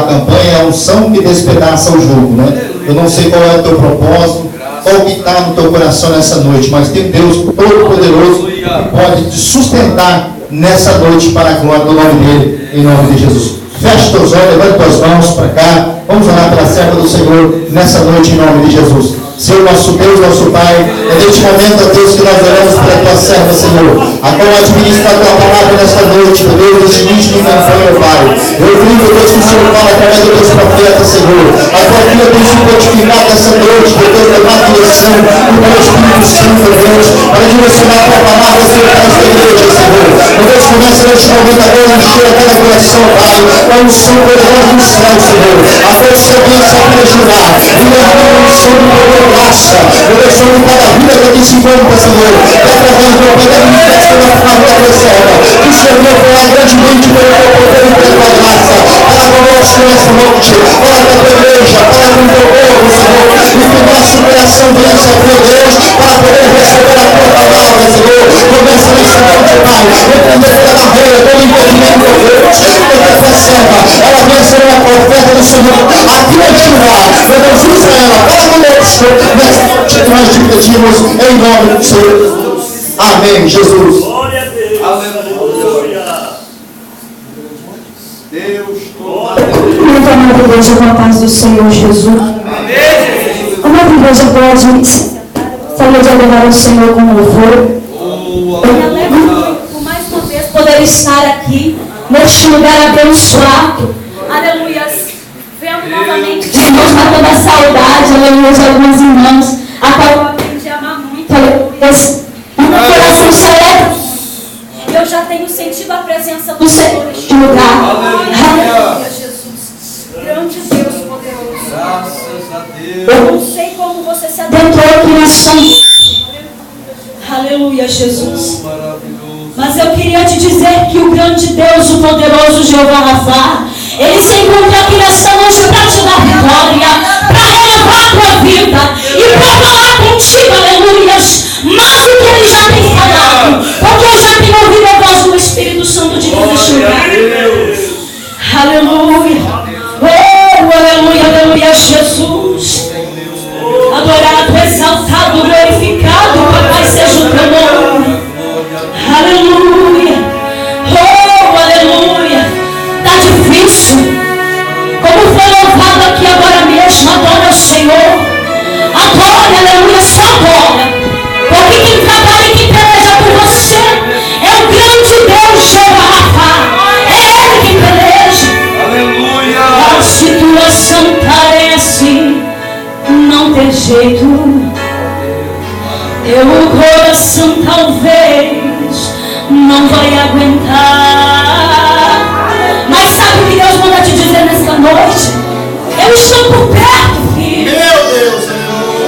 campanha é a unção que despedaça o jugo, né? Eu não sei qual é o teu propósito, qual que está no teu coração nessa noite, mas tem Deus Todo-Poderoso que pode te sustentar nessa noite para a glória do nome dele, em nome de Jesus. Feche teus olhos, levante tuas mãos para cá. Vamos orar pela serva do Senhor nessa noite, em nome de Jesus. Senhor, nosso Deus, nosso Pai, é neste momento, ó Deus, que nós oramos pela tua serva, Senhor, a qual administra a tua palavra nesta noite, meu Deus, deste início de campanha, Pai. Eu creio, Deus, que o Senhor fala através dos teus profetas, Senhor. A tua filha tem se fortificado essa noite, meu Deus, levar a direção do teu Espírito Santo, Deus, para direcionar a tua palavra, Senhor, para esta igreja, Senhor. Meu Deus, começa neste momento agora a encher cada coração, Pai, com o som poderoso do céu, Senhor. A perseverança para ajudar, e levar o som do poder graça, eu deixo cada vida que aqui se encontra, Senhor, e através do poder manifesto na família da serva, que o Senhor falar grandemente pelo teu poder e pela tua graça, para conosco nessa noite, para a tua igreja, para o teu povo, Senhor, e que o nosso coração venha se abrir, Deus, para poder receber a tua palavra, Senhor. Começa nesse monte, Pai, entender toda a barreira, todo envolvimento, Deus, porque a tua serva, ela vai ser uma profeta do Senhor, aqui vai tirar, meu Deus, usa ela, para conosco, nessa noite que nós te pedimos, em nome do Senhor Jesus. Amém, Jesus. Glória a Deus. Aleluia. Deus, glória a Deus. Muito amado Deus, com a paz do Senhor Jesus. Amém. Amado igreja, pode saber de adorar o Senhor com louvor. Me alegra muito por mais uma vez poder estar aqui, neste lugar abençoado. Aleluia. Vemos novamente Deus matando a saudade, aleluia, de alguns irmãos, a qual eu aprendi a amar muito, aleluia. E meu coração celebra. Eu já tenho sentido a presença do Senhor neste lugar. Aleluia, Jesus. Grande Deus poderoso. Graças a Deus. Eu não sei como você se adentrou aqui na sombra. Aleluia, Jesus. Mas eu queria te dizer que o grande Deus, o poderoso Jeová Rafa, ele se encontra aqui nessa noite para te dar vitória, para renovar a tua vida e para falar contigo, aleluia, mais do que ele já tem falado, porque eu já tenho ouvido a voz do Espírito Santo de Deus neste lugar. Aleluia. Oh, aleluia, aleluia, Jesus. Adorado, exaltado, glorificado, papai, seja o teu nome. Aleluia. Oh, aleluia. Está difícil. Como foi louvado aqui agora mesmo, adora o Senhor. Adora, aleluia, só adora. Porque quem trabalha e quem peleja por você é o grande Deus, Jeová Rafa. É Ele quem peleja. Aleluia. A situação parece não ter jeito. O coração talvez não vai aguentar. Mas sabe o que Deus manda te dizer nesta noite? Eu estou por perto, filho. Meu Deus.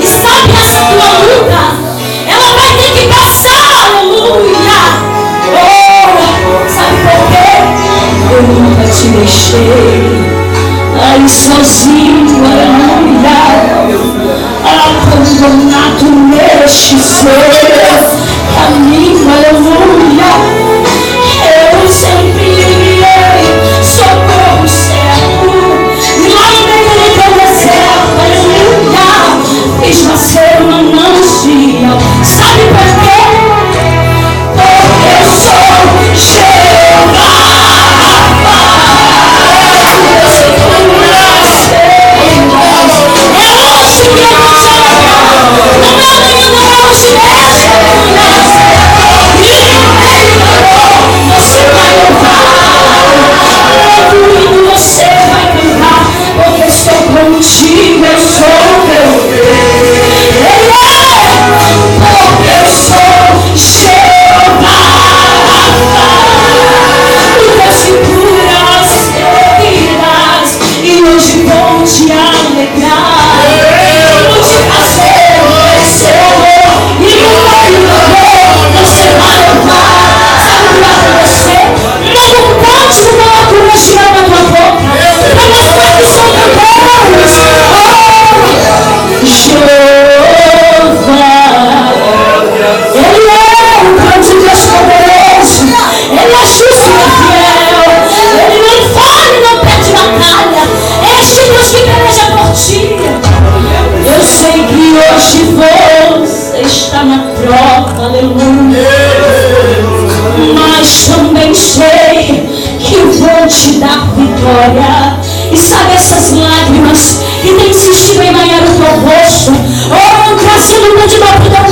E sabe essa tua luta? Ela vai ter que passar, aleluia. Oh, sabe por quê? Eu nunca te deixei aí sozinho, aleluia. Abandonado neste seu caminho, aleluia. Eu sempre enviei socorro certo, e lá no meio do teu deserto, aleluia, fiz nascer uma manancial. Sabe por quê? Porque eu sou Jeová Rafa. Eu sei que não nasceu. É hoje que eu vou te levar. Não é amanhã, não é hoje mesmo. aleluia. Mas também sei que eu vou te dar vitória. E sabe essas lágrimas que tem insistido em banhar o teu rosto, trazendo um de dor para o teu